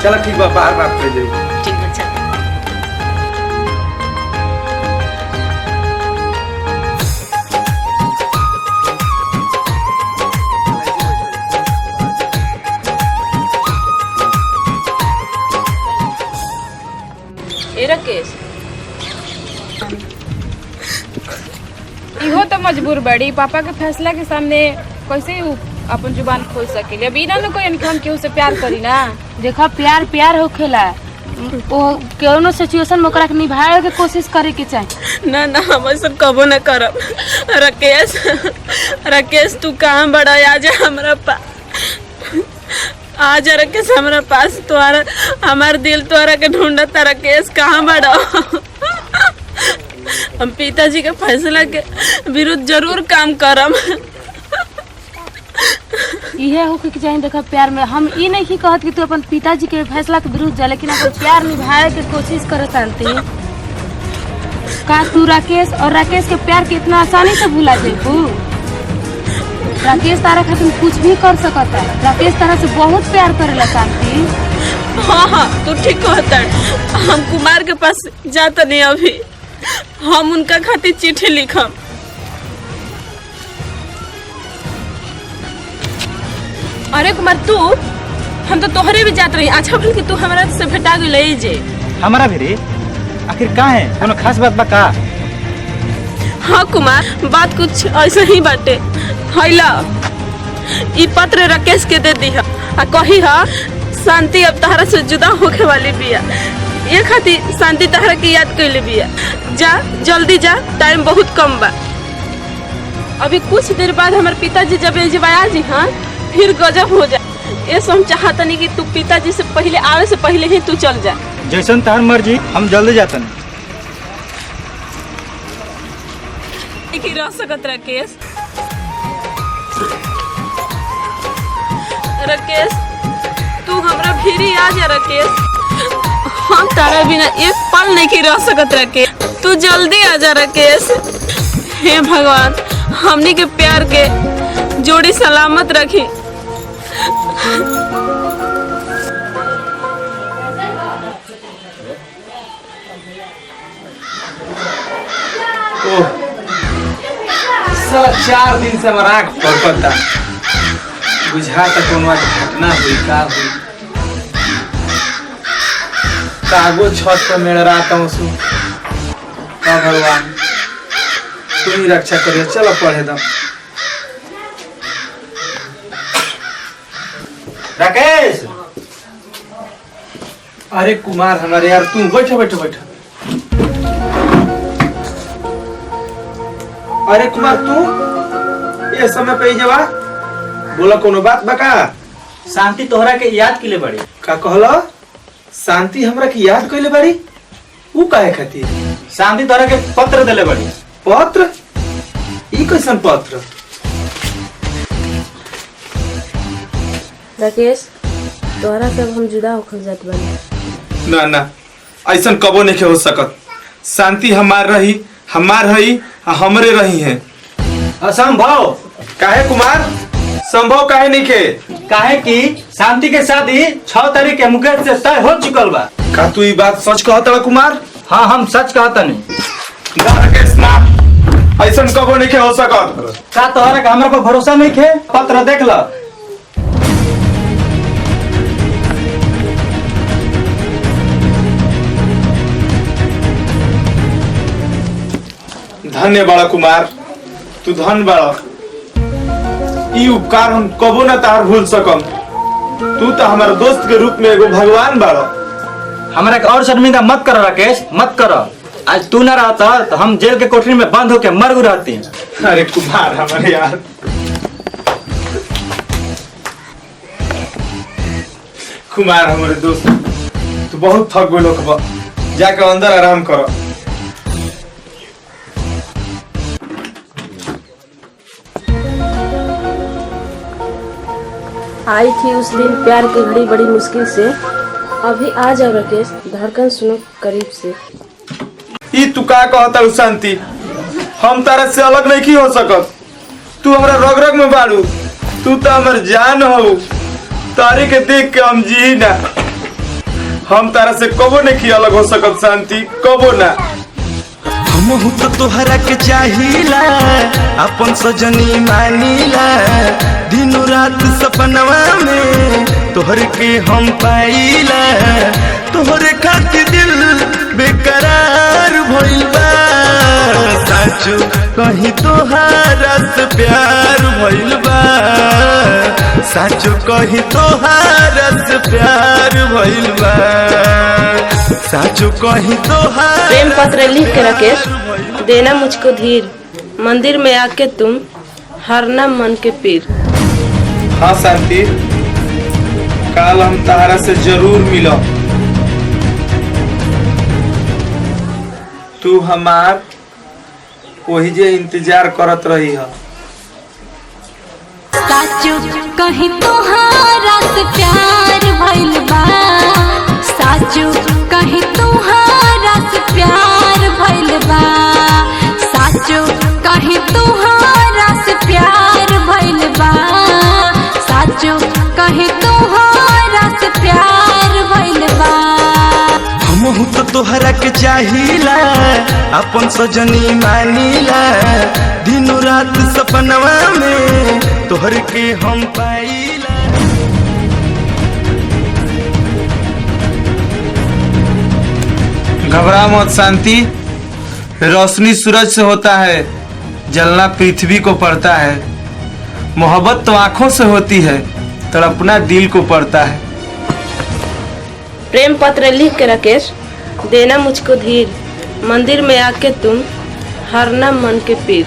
चलो ठीक बा, बाहर बात कर जाई। ठीक है चल। ए राकेश, इहो तो मजबूर बड़ी पापा के फैसला के सामने कैसे उ अपन जुबान खोल सकेले। अभी ना कोई इनकम केहू से प्यार करी ना। देखा प्यार प्यार होखेला, वो कोनो सिचुएशन में ओकरा के निभाए के कोशिश करे के चाही। ना ना हम ऐसा कबो न करब। राकेश राकेश तू कहाँ बड़ा आजा हमरा पास, आजा राकेश हमरा पास। तुम्हारा हमार दिल तुम्हारा के ढूंढता। राकेश कहाँ बड़ा? हम पिताजी के फैसला के विरुद्ध जरूर काम करम। इहे होके के चाही। देखा प्यार में हम ई नहीं की कहत कि तू अपन पिताजी के फैसला के विरुद्ध जा, लेकिन अपन प्यार निभाए के कोशिश करत आंती। का तू राकेश और राकेश के प्यार के इतना आसानी से भुला जेबू? राकेश तारा खातिर कुछ भी कर सकता है। राकेश तारा से बहुत प्यार करेला शांति। हाँ हाँ तू ठीक कहता। हम कुमार के पास जाता नहीं अभी, हम उनका खातिर चिट्ठी लिखम। अरे कुमार तू, हम तो तोहरे भी जात रही। अच्छा बोल कि तू हमारा से भेटा गई जे। हमारा भी रे, आखिर का है? कोनो खास बात बा का? हाँ कुमार, बात कुछ ऐसा ही बाटे। हैला ई पत्र राकेश के दे दी आ कही हा शांति अब तहरा से जुदा होके वाली बिया। ये खातिर शांति तहरा की याद कैले बिया। जा जल्दी जा, टाइम बहुत कम बा। अभी कुछ देर बाद हमारे पिताजी जब एजवाया जी हाँ फिर गजब हो जा। ये सब चाहता नहीं कि तू पिताजी से पहले आवे से पहले ही तू चल जा। जैसन तहर मर्जी, हम जल्दी जातन। रह सकत राकेश। राकेश तू हमरा भीरी आ जा राकेश। हम तारा बिना एक पल नहीं रह सकत राकेश। तू जल्दी आ जा राकेश। हे भगवान, हमनी के प्यार के जोड़ी सलामत रखी। साला 4 दिन से हमारा आँख पड़ता, बुझा तक कोनो घटना हुई का हुई। कागो छत पर मेरा रात हूँ। भगवान तू ही रक्षा करिए। चलो पढ़े दम। राकेश, अरे कुमार हमारे यार, तू बैठो बैठो बैठो। अरे कुमार तू ये समय पे जवा बोला कोनो बात बका? शांति तोहरा के याद के लिए बड़ी। का कहला? शांति हमरा की याद कइले बाड़ी? ऊ काहे खातिर? शांति तोहरा के पत्र देले बड़ी। पत्र? ई कैसन पत्र? राकेश तोहरा से हम जुदा होकर जात बानी। ना ना, ऐसन कबो नहीं हो सकत। शांति हमार रही, हमार रही, हमरे रही है। असंभव। काहे कुमार? संभव काहे नहीं के? काहे कि शांति के शादी 6 तारीख के मुकेश से तय हो चुकल बा। का तू ई बात सच कहता कुमार? हाँ हम सच कहता नहीं। राकेश ना, ऐसन कबो नहीं हो सकत। का तोहरा के हमरा पर भरोसा नहीं खे? पत्र देख ल। धन्य बड़ा कुमार, तू धन बड़ा। ई उपकार हम कबो न तार भूल सकम। तू तो हमारे दोस्त के रूप में एगो भगवान बड़ा। हमरा के और शर्मिंदा मत करो राकेश, मत करो। आज तू ना रहता तो हम जेल के कोठरी में बंद होके मर रहती। अरे कुमार हमारे यार, कुमार हमारे दोस्त, तू बहुत थक गइल हो। जाके अंदर आराम करो। आई थी उस दिन प्यार की घड़ी बड़ी मुश्किल से। अभी आ जाओ राकेश, धड़कन सुनो करीब से। ई तू का कहता शांति? हम तारा से अलग नहीं की हो सकत। तू हमरा रग रग में बाड़ू। तू तो हमर जान हो। तारी के देख के हम जी ना। हम तारा से कबो नहीं अलग हो सकत शांति, कबो ना। हमहू तो तोहरा के चाहिला, अपन सजनी मानीला, दिनों रात सपनवा में तोहर के हम पाइला। तोहरे खातिर दिल बेकरार भइल बा, साचो कहीं तोहरा से प्यार भइल बा, साचो कहीं तोहरा से प्यार भइल बा, साचो कहीं तोहरा। प्रेम पत्र लिख के राकेश, देना मुझको धीर, मंदिर में आके तुम हरना मन के पीर। हाँ शांति, काल हम तारा से जरूर मिलो। तू हमार वही जे इंतजार करत रही है। साचो कहीं तोहरा से प्यार भइल बा, साचो कहीं तोहरा से प्यार भइल बा, साचो कहीं तोहरा से प्यार भइल बा, साचो कहीं तोहरा से प्यार भइल बा। हमहू तो तोहरा के चाहिला, अपन सजनी मानीला, दिनों रात सपनवा में तोहर के हम पाइला। घबरा मत शांति, रोशनी सूरज से होता है, जलना पृथ्वी को पड़ता है। मोहब्बत तो आंखों से होती है, तड़पना दिल को पड़ता है। प्रेम पत्र लिख के राकेश, देना मुझको धीर, मंदिर में आके तुम हरना मन के पीर।